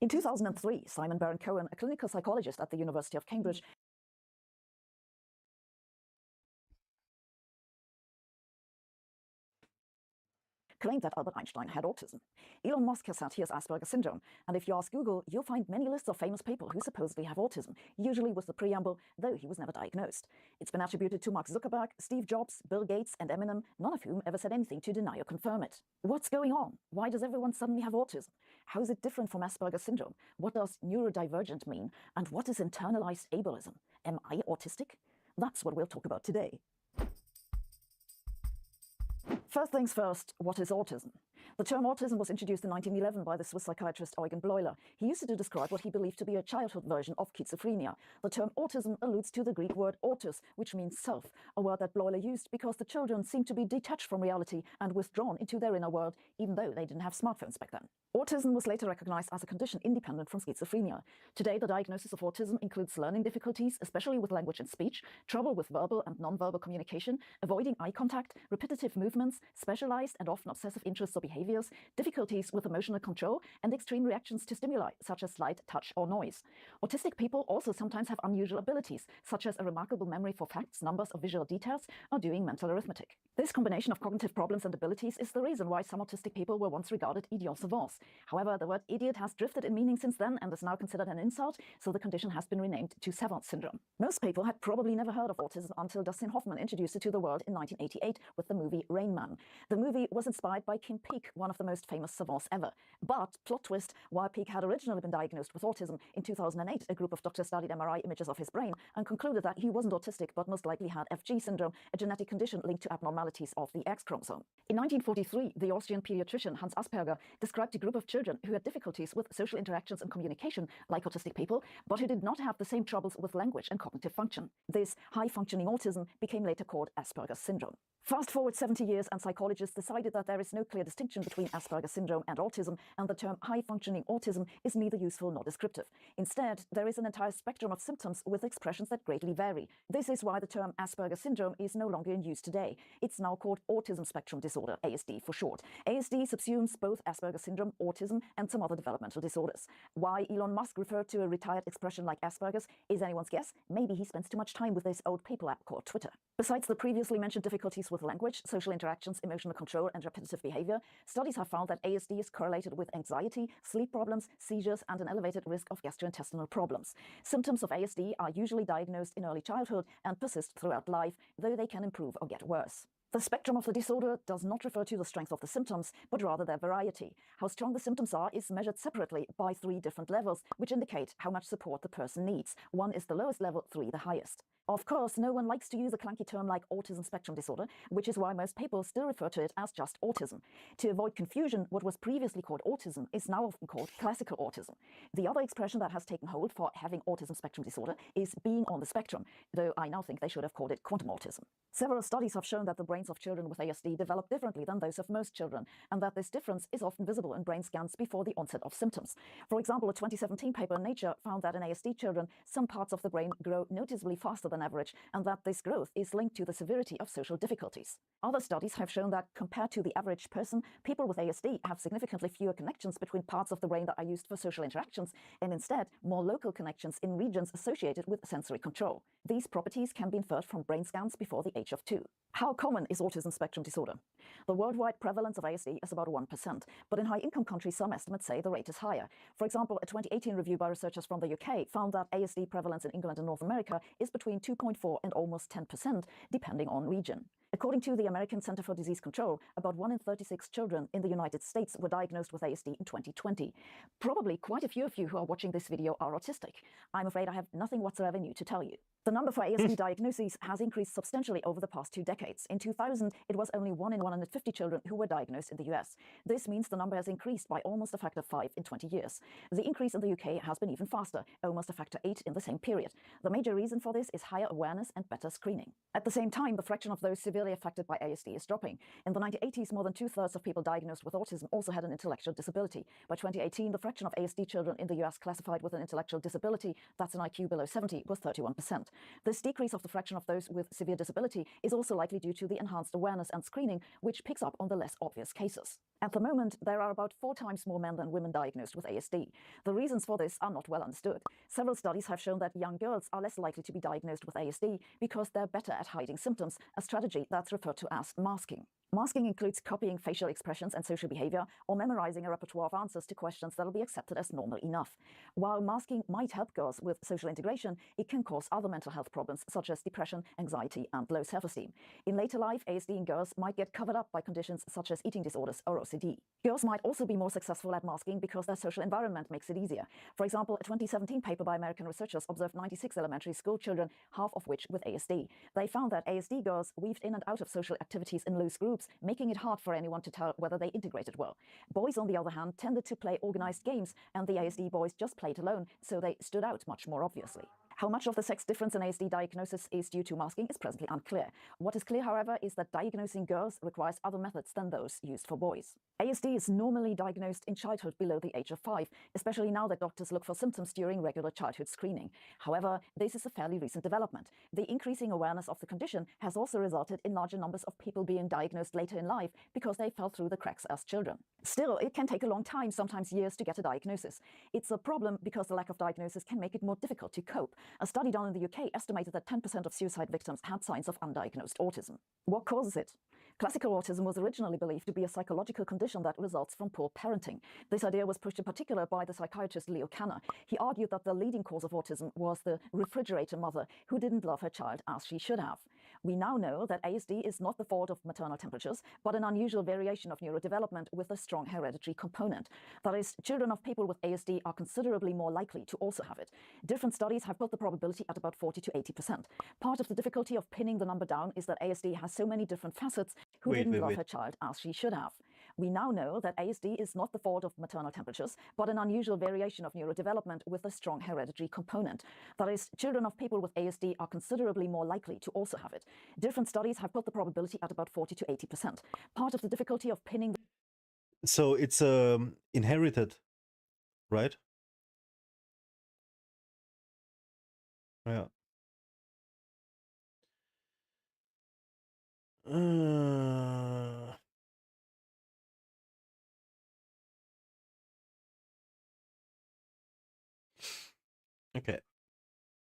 In 2003, Simon Baron-Cohen, a clinical psychologist at the University of Cambridge, claimed that Albert Einstein had autism. Elon Musk has said he has Asperger's syndrome, and if you ask Google, you'll find many lists of famous people who supposedly have autism, usually with the preamble, though he was never diagnosed. It's been attributed to Mark Zuckerberg, Steve Jobs, Bill Gates, and Eminem, none of whom ever said anything to deny or confirm it. What's going on? Why does everyone suddenly have autism? How is it different from Asperger's syndrome? What does neurodivergent mean? And what is internalized ableism? Am I autistic? That's what we'll talk about today. First things first, what is autism? The term autism was introduced in 1911 by the Swiss psychiatrist Eugen Bleuler. He used it to describe what he believed to be a childhood version of schizophrenia. The term autism alludes to the Greek word autos, which means self, a word that Bleuler used because the children seemed to be detached from reality and withdrawn into their inner world, even though they didn't have smartphones back then. Autism was later recognized as a condition independent from schizophrenia. Today, the diagnosis of autism includes learning difficulties, especially with language and speech, trouble with verbal and non-verbal communication, avoiding eye contact, repetitive movements, specialized and often obsessive interests or behaviors, difficulties with emotional control, and extreme reactions to stimuli, such as light, touch, or noise. Autistic people also sometimes have unusual abilities, such as a remarkable memory for facts, numbers, or visual details, or doing mental arithmetic. This combination of cognitive problems and abilities is the reason why some autistic people were once regarded idiots savants. However, the word idiot has drifted in meaning since then and is now considered an insult, so the condition has been renamed to savant syndrome. Most people had probably never heard of autism until Dustin Hoffman introduced it to the world in 1988 with the movie Rain Man. The movie was inspired by Kim Peek, one of the most famous savants ever. But, plot twist, while Peek had originally been diagnosed with autism, in 2008 a group of doctors studied MRI images of his brain and concluded that he wasn't autistic but most likely had FG syndrome, a genetic condition linked to abnormalities of the X chromosome. In 1943, the Austrian pediatrician Hans Asperger described a group of children who had difficulties with social interactions and communication, like autistic people, but who did not have the same troubles with language and cognitive function. This high-functioning autism became later called Asperger's syndrome. Fast forward 70 years and psychologists decided that there is no clear distinction between Asperger's syndrome and autism, and the term high-functioning autism is neither useful nor descriptive. Instead, there is an entire spectrum of symptoms with expressions that greatly vary. This is why the term Asperger's syndrome is no longer in use today. It's now called autism spectrum disorder, ASD for short. ASD subsumes both Asperger's syndrome, autism, and some other developmental disorders. Why Elon Musk referred to a retired expression like Asperger's is anyone's guess. Maybe he spends too much time with this old paper app called Twitter. Besides the previously mentioned difficulties with language, social interactions, emotional control, and repetitive behavior, studies have found that ASD is correlated with anxiety, sleep problems, seizures, and an elevated risk of gastrointestinal problems. Symptoms of ASD are usually diagnosed in early childhood and persist throughout life, though they can improve or get worse. The spectrum of the disorder does not refer to the strength of the symptoms, but rather their variety. How strong the symptoms are is measured separately by 3 different levels, which indicate how much support the person needs. 1 is the lowest level, 3 the highest. Of course, no one likes to use a clunky term like autism spectrum disorder, which is why most people still refer to it as just autism. To avoid confusion, what was previously called autism is now often called classical autism. The other expression that has taken hold for having autism spectrum disorder is being on the spectrum, though I now think they should have called it quantum autism. Several studies have shown that the brains of children with ASD develop differently than those of most children, and that this difference is often visible in brain scans before the onset of symptoms. For example, a 2017 paper in Nature found that in ASD children, some parts of the brain grow noticeably faster than average, and that this growth is linked to the severity of social difficulties. Other studies have shown that compared to the average person, people with ASD have significantly fewer connections between parts of the brain that are used for social interactions, and instead more local connections in regions associated with sensory control. These properties can be inferred from brain scans before the age of 2. How common is autism spectrum disorder? The worldwide prevalence of ASD is about 1%, but in high-income countries some estimates say the rate is higher. For example, a 2018 review by researchers from the UK found that ASD prevalence in England and North America is between 2.4 and almost 10%, depending on region. According to the American Center for Disease Control, about 1 in 36 children in the United States were diagnosed with ASD in 2020. Probably quite a few of you who are watching this video are autistic. I'm afraid I have nothing whatsoever new to tell you. The number for ASD diagnoses has increased substantially over the past 2 decades. In 2000, it was only 1 in 150 children who were diagnosed in the US. This means the number has increased by almost a factor 5 in 20 years. The increase in the UK has been even faster, almost a factor 8 in the same period. The major reason for this is higher awareness and better screening. At the same time, the fraction of those severely affected by ASD is dropping. In the 1980s, more than 2/3 of people diagnosed with autism also had an intellectual disability. By 2018, the fraction of ASD children in the US classified with an intellectual disability, that's an IQ below 70, was 31%. This decrease of the fraction of those with severe disability is also likely due to the enhanced awareness and screening, which picks up on the less obvious cases. At the moment, there are about 4 times more men than women diagnosed with ASD. The reasons for this are not well understood. Several studies have shown that young girls are less likely to be diagnosed with ASD because they're better at hiding symptoms, a strategy that's referred to as masking. Masking includes copying facial expressions and social behavior or memorizing a repertoire of answers to questions that'll be accepted as normal enough. While masking might help girls with social integration, it can cause other mental health problems such as depression, anxiety, and low self-esteem. In later life, ASD in girls might get covered up by conditions such as eating disorders or OCD. Girls might also be more successful at masking because their social environment makes it easier. For example, a 2017 paper by American researchers observed 96 elementary school children, half of which with ASD. They found that ASD girls weaved in and out of social activities in loose groups, making it hard for anyone to tell whether they integrated well. Boys, on the other hand, tended to play organized games, and the ASD boys just played alone, so they stood out much more obviously. How much of the sex difference in ASD diagnosis is due to masking is presently unclear. What is clear, however, is that diagnosing girls requires other methods than those used for boys. ASD is normally diagnosed in childhood below the age of 5, especially now that doctors look for symptoms during regular childhood screening. However, this is a fairly recent development. The increasing awareness of the condition has also resulted in larger numbers of people being diagnosed later in life because they fell through the cracks as children. Still, it can take a long time, sometimes years, to get a diagnosis. It's a problem because the lack of diagnosis can make it more difficult to cope. A study done in the UK estimated that 10% of suicide victims had signs of undiagnosed autism. What causes it? Classical autism was originally believed to be a psychological condition that results from poor parenting. This idea was pushed in particular by the psychiatrist Leo Kanner. He argued that the leading cause of autism was the refrigerator mother who didn't love her child as she should have. We now know that ASD is not the fault of maternal temperatures, but an unusual variation of neurodevelopment with a strong hereditary component. That is, children of people with ASD are considerably more likely to also have it. Different studies have put the probability at about 40 to 80%. Part of the difficulty of pinning the number down is that ASD has so many different facets who didn't love her child as she should have. We now know that ASD is not the fault of maternal temperatures, but an unusual variation of neurodevelopment with a strong hereditary component. That is, children of people with ASD are considerably more likely to also have it. Different studies have put the probability at about 40 to 80%. Part of the difficulty of pinning... So it's inherited, right? Yeah. Okay.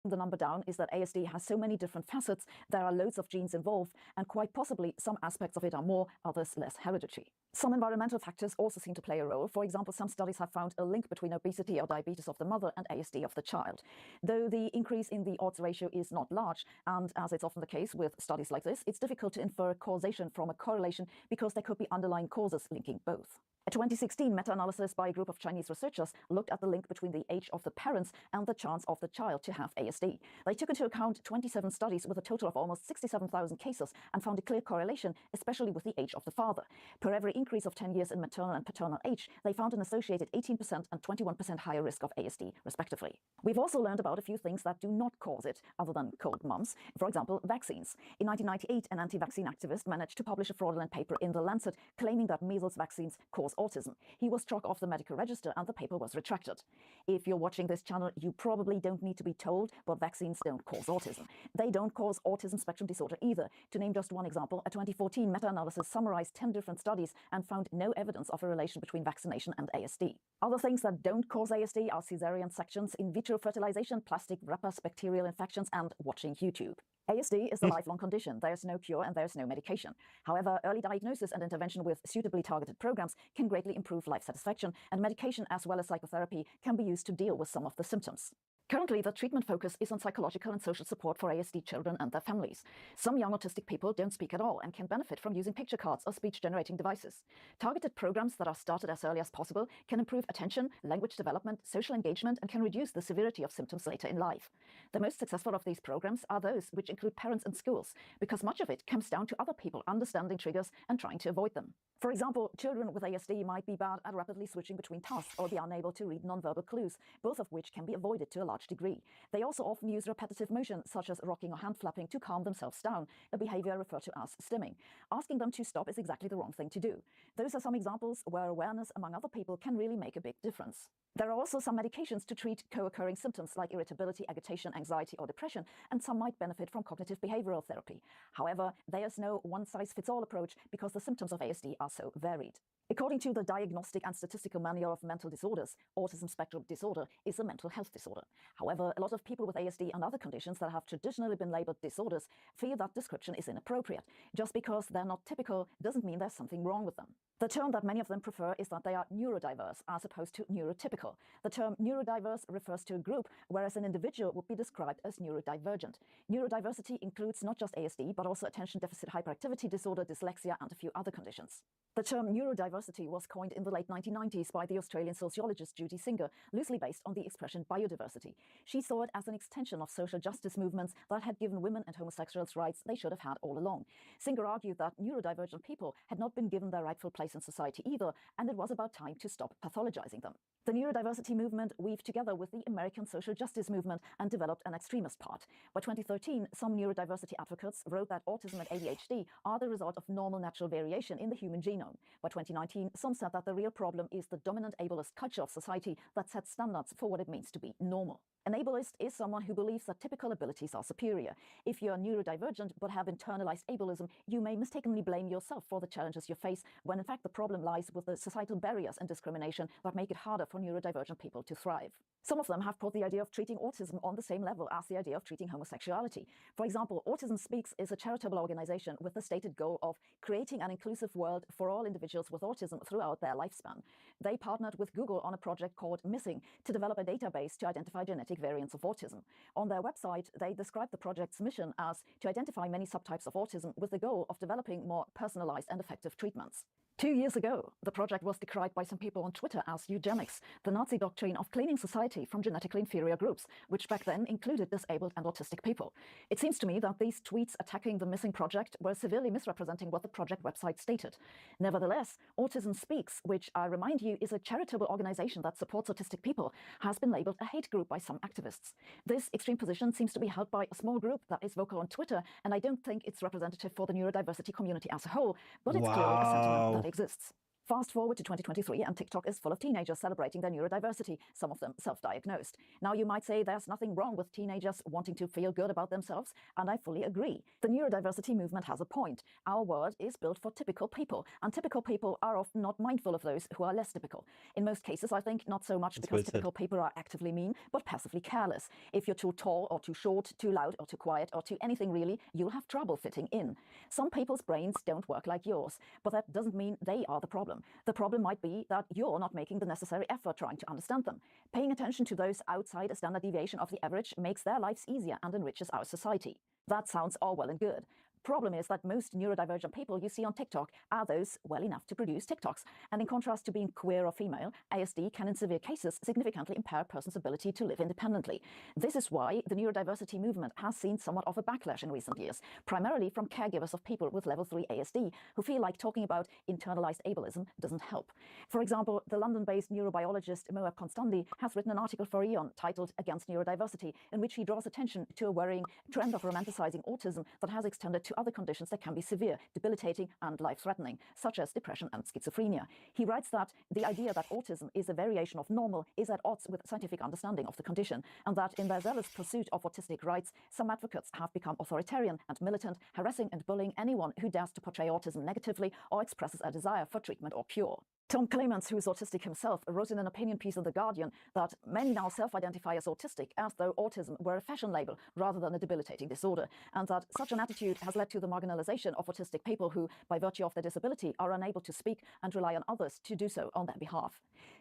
The number down is that ASD has so many different facets, there are loads of genes involved, and quite possibly some aspects of it are more, others less hereditary. Some environmental factors also seem to play a role. For example, some studies have found a link between obesity or diabetes of the mother and ASD of the child. Though the increase in the odds ratio is not large, and as it's often the case with studies like this, it's difficult to infer causation from a correlation because there could be underlying causes linking both. A 2016 meta-analysis by a group of Chinese researchers looked at the link between the age of the parents and the chance of the child to have ASD. They took into account 27 studies with a total of almost 67,000 cases and found a clear correlation, especially with the age of the father. Per every increase of 10 years in maternal and paternal age, they found an associated 18% and 21% higher risk of ASD, respectively. We've also learned about a few things that do not cause it, other than cold mums. For example, vaccines. In 1998, an anti-vaccine activist managed to publish a fraudulent paper in The Lancet claiming that measles vaccines cause autism. He was struck off the medical register and the paper was retracted. If you're watching this channel, you probably don't need to be told, but vaccines don't cause autism. They don't cause autism spectrum disorder either. To name just one example, a 2014 meta-analysis summarized 10 different studies and found no evidence of a relation between vaccination and ASD. Other things that don't cause ASD are cesarean sections, in vitro fertilization, plastic wrappers, bacterial infections, and watching YouTube. ASD is a lifelong condition. There's no cure and there's no medication. However, early diagnosis and intervention with suitably targeted programs can greatly improve life satisfaction, and medication as well as psychotherapy can be used to deal with some of the symptoms. Currently, the treatment focus is on psychological and social support for ASD children and their families. Some young autistic people don't speak at all and can benefit from using picture cards or speech-generating devices. Targeted programs that are started as early as possible can improve attention, language development, social engagement, and can reduce the severity of symptoms later in life. The most successful of these programs are those which include parents and schools, because much of it comes down to other people understanding triggers and trying to avoid them. For example, children with ASD might be bad at rapidly switching between tasks or be unable to read nonverbal clues, both of which can be avoided to a large degree. They also often use repetitive motion, such as rocking or hand flapping, to calm themselves down, a behavior referred to as stimming. Asking them to stop is exactly the wrong thing to do. Those are some examples where awareness among other people can really make a big difference. There are also some medications to treat co-occurring symptoms like irritability, agitation, anxiety, or depression, and some might benefit from cognitive behavioral therapy. However, there's no one-size-fits-all approach because the symptoms of ASD are so varied. According to the Diagnostic and Statistical Manual of Mental Disorders, autism spectrum disorder is a mental health disorder. However, a lot of people with ASD and other conditions that have traditionally been labeled disorders feel that description is inappropriate. Just because they're not typical doesn't mean there's something wrong with them. The term that many of them prefer is that they are neurodiverse as opposed to neurotypical. The term neurodiverse refers to a group, whereas an individual would be described as neurodivergent. Neurodiversity includes not just ASD, but also attention deficit hyperactivity disorder, dyslexia, and a few other conditions. The term neurodiversity was coined in the late 1990s by the Australian sociologist Judy Singer, loosely based on the expression biodiversity. She saw it as an extension of social justice movements that had given women and homosexuals rights they should have had all along. Singer argued that neurodivergent people had not been given their rightful place in society either, and it was about time to stop pathologizing them. The neurodiversity movement weaved together with the American social justice movement and developed an extremist part. By 2013, some neurodiversity advocates wrote that autism and ADHD are the result of normal natural variation in the human genome. By 2019, some said that the real problem is the dominant ableist culture of society that sets standards for what it means to be normal. An ableist is someone who believes that typical abilities are superior. If you're neurodivergent but have internalized ableism, you may mistakenly blame yourself for the challenges you face, when in fact the problem lies with the societal barriers and discrimination that make it harder for neurodivergent people to thrive. Some of them have put the idea of treating autism on the same level as the idea of treating homosexuality. For example, Autism Speaks is a charitable organization with the stated goal of creating an inclusive world for all individuals with autism throughout their lifespan. They partnered with Google on a project called Missing to develop a database to identify genetic variants of autism. On their website, they describe the project's mission as to identify many subtypes of autism with the goal of developing more personalized and effective treatments. 2 years ago, the project was decried by some people on Twitter as eugenics, the Nazi doctrine of cleaning society from genetically inferior groups, which back then included disabled and autistic people. It seems to me that these tweets attacking the Missing project were severely misrepresenting what the project website stated. Nevertheless, Autism Speaks, which I remind you is a charitable organization that supports autistic people, has been labeled a hate group by some activists. This extreme position seems to be held by a small group that is vocal on Twitter, and I don't think it's representative for the neurodiversity community as a whole, but it's clearly a sentiment that exists. Fast forward to 2023 and TikTok is full of teenagers celebrating their neurodiversity, some of them self-diagnosed. Now you might say there's nothing wrong with teenagers wanting to feel good about themselves, and I fully agree. The neurodiversity movement has a point. Our world is built for typical people, and typical people are often not mindful of those who are less typical. In most cases, I think not so much because typical people are actively mean, but passively careless. If you're too tall or too short, too loud or too quiet or too anything really, you'll have trouble fitting in. Some people's brains don't work like yours, but that doesn't mean they are the problem. The problem might be that you're not making the necessary effort trying to understand them. Paying attention to those outside a standard deviation of the average makes their lives easier and enriches our society. That sounds all well and good. Problem is that most neurodivergent people you see on TikTok are those well enough to produce TikToks. And in contrast to being queer or female, ASD can in severe cases significantly impair a person's ability to live independently. This is why the neurodiversity movement has seen somewhat of a backlash in recent years, primarily from caregivers of people with level 3 ASD who feel like talking about internalized ableism doesn't help. For example, the London-based neurobiologist Moab Constandi has written an article for Eon titled Against Neurodiversity, in which he draws attention to a worrying trend of romanticizing autism that has extended to other conditions that can be severe, debilitating, and life-threatening, such as depression and schizophrenia. He writes that the idea that autism is a variation of normal is at odds with scientific understanding of the condition, and that in their zealous pursuit of autistic rights, some advocates have become authoritarian and militant, harassing and bullying anyone who dares to portray autism negatively or expresses a desire for treatment or cure. Tom Clements, who is autistic himself, wrote in an opinion piece in The Guardian that many now self-identify as autistic as though autism were a fashion label rather than a debilitating disorder, and that such an attitude has led to the marginalization of autistic people who, by virtue of their disability, are unable to speak and rely on others to do so on their behalf.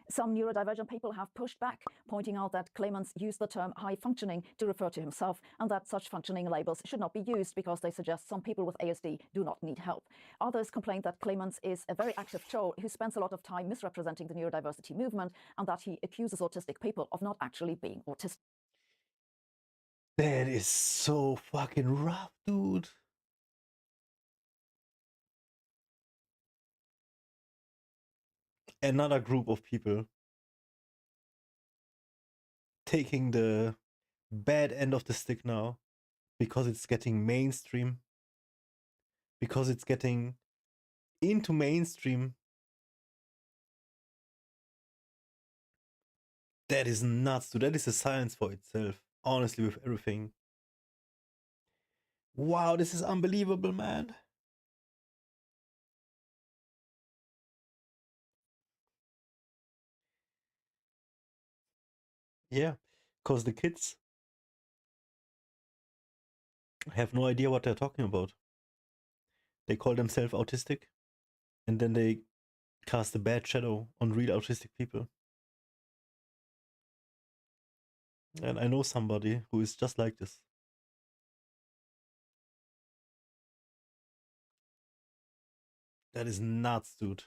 Some neurodivergent people have pushed back, pointing out that Clements used the term high-functioning to refer to himself, and that such functioning labels should not be used because they suggest some people with ASD do not need help. Others complained that Clements is a very active troll who spends a lot of time misrepresenting the neurodiversity movement, and that he accuses autistic people of not actually being autistic. That is so fucking rough, dude. Another group of people taking the bad end of the stick now because it's getting mainstream, because it's getting into mainstream. That is nuts, dude. That is a science for itself, honestly, with everything. Wow, this is unbelievable, man. Yeah, because the kids have no idea what they're talking about. They call themselves autistic, and then they cast a bad shadow on real autistic people. And I know somebody who is just like this. That is nuts, dude.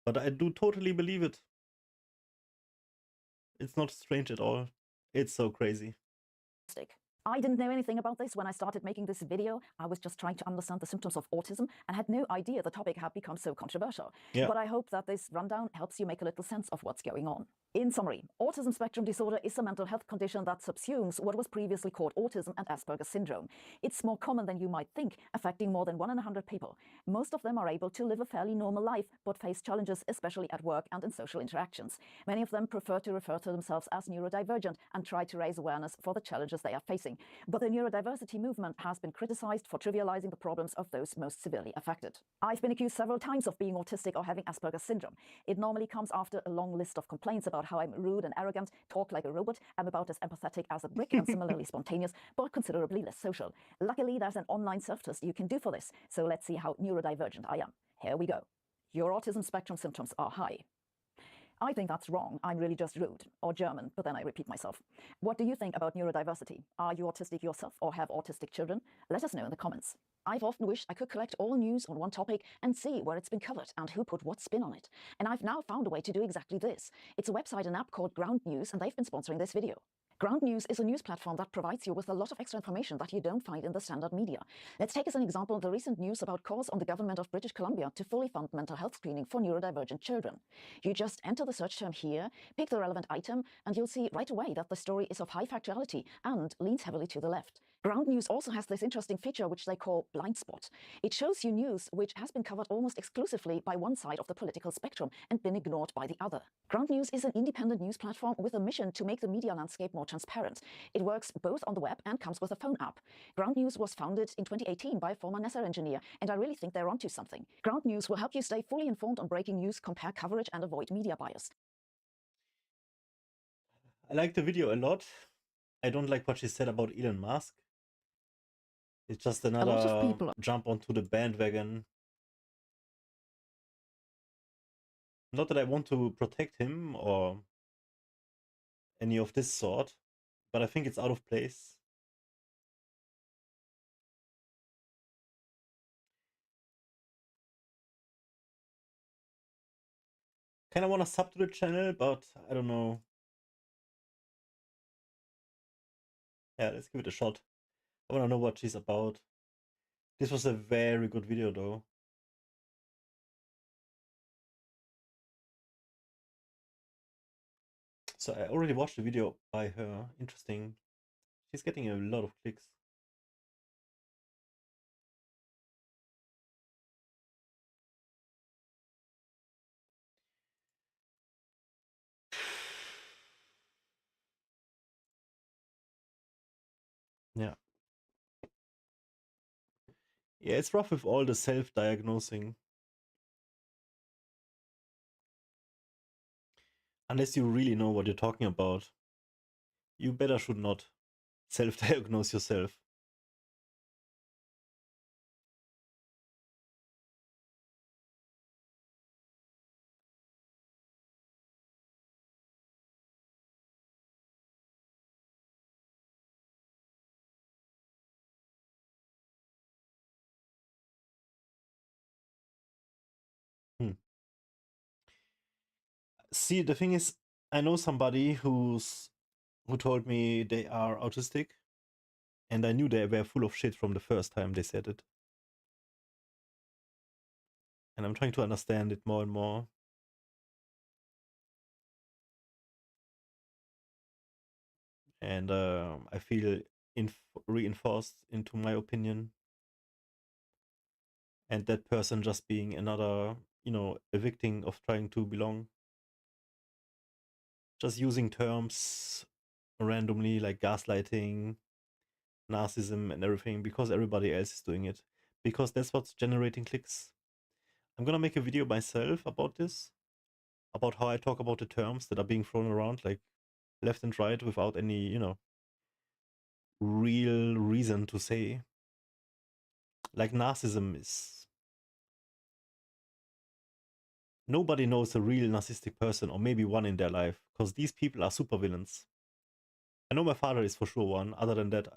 But I do totally believe it. It's not strange at all. It's so crazy. I didn't know anything about this when I started making this video. I was just trying to understand the symptoms of autism and had no idea the topic had become so controversial. Yeah. But I hope that this rundown helps you make a little sense of what's going on. In summary, autism spectrum disorder is a mental health condition that subsumes what was previously called autism and Asperger's syndrome. It's more common than you might think, affecting more than 1 in 100 people. Most of them are able to live a fairly normal life, but face challenges, especially at work and in social interactions. Many of them prefer to refer to themselves as neurodivergent and try to raise awareness for the challenges they are facing. But the neurodiversity movement has been criticized for trivializing the problems of those most severely affected. I've been accused several times of being autistic or having Asperger's syndrome. It normally comes after a long list of complaints about how I'm rude and arrogant, talk like a robot, am about as empathetic as a brick and similarly spontaneous, but considerably less social. Luckily, there's an online self-test you can do for this, so let's see how neurodivergent I am. Here we go. Your autism spectrum symptoms are high. I think that's wrong. I'm really just rude or German, but then I repeat myself. What do you think about neurodiversity? Are you autistic yourself or have autistic children? Let us know in the comments. I've often wished I could collect all news on one topic and see where it's been covered and who put what spin on it. And I've now found a way to do exactly this. It's a website and app called Ground News, and they've been sponsoring this video. Ground News is a news platform that provides you with a lot of extra information that you don't find in the standard media. Let's take as an example the recent news about calls on the government of British Columbia to fully fund mental health screening for neurodivergent children. You just enter the search term here, pick the relevant item, and you'll see right away that the story is of high factuality and leans heavily to the left. Ground News also has this interesting feature which they call blind spot. It shows you news which has been covered almost exclusively by one side of the political spectrum and been ignored by the other. Ground News is an independent news platform with a mission to make the media landscape more transparent. It works both on the web and comes with a phone app. Ground News was founded in 2018 by a former NASA engineer, and I really think they're onto something. Ground News will help you stay fully informed on breaking news, compare coverage, and avoid media bias. I like the video a lot. I don't like what she said about Elon Musk. It's just another jump onto the bandwagon. Not that I want to protect him or any of this sort, but I think it's out of place. Kind of want to sub to the channel, but I don't know. Yeah, let's give it a shot. I want to know what she's about. This was a very good video though. So I already watched the video by her. Interesting. She's getting a lot of clicks. Yeah. Yeah, it's rough with all the self-diagnosing. Unless you really know what you're talking about, you better should not self-diagnose yourself. See, the thing is, I know somebody who told me they are autistic, and I knew they were full of shit from the first time they said it. And I'm trying to understand it more and more. And I feel reinforced into my opinion. And that person just being another, a victim of trying to belong. Just using terms randomly like gaslighting, narcissism, and everything because everybody else is doing it. Because that's what's generating clicks. I'm gonna make a video myself about this, about how I talk about the terms that are being thrown around, like left and right without any, real reason to say. Like narcissism is... Nobody knows a real narcissistic person, or maybe one in their life, because these people are supervillains. I know my father is for sure one. Other than that,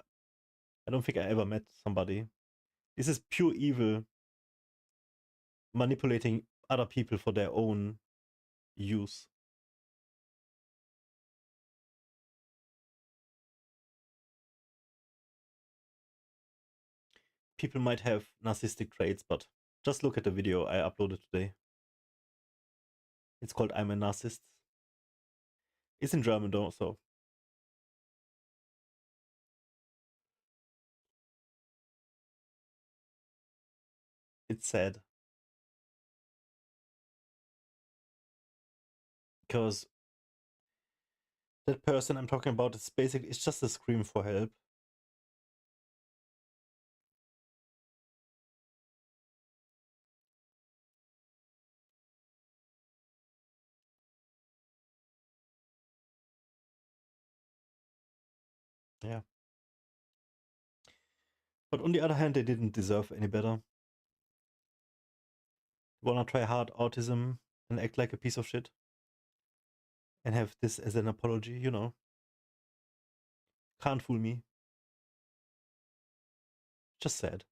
I don't think I ever met somebody. This is pure evil, manipulating other people for their own use. People might have narcissistic traits, but just look at the video I uploaded today. It's called I'm a Narcissist. It's in German though, so. It's sad. Because that person I'm talking about is basically, it's just a scream for help. Yeah. But on the other hand, they didn't deserve any better. Wanna try hard autism and act like a piece of shit? And have this as an apology, Can't fool me. Just sad.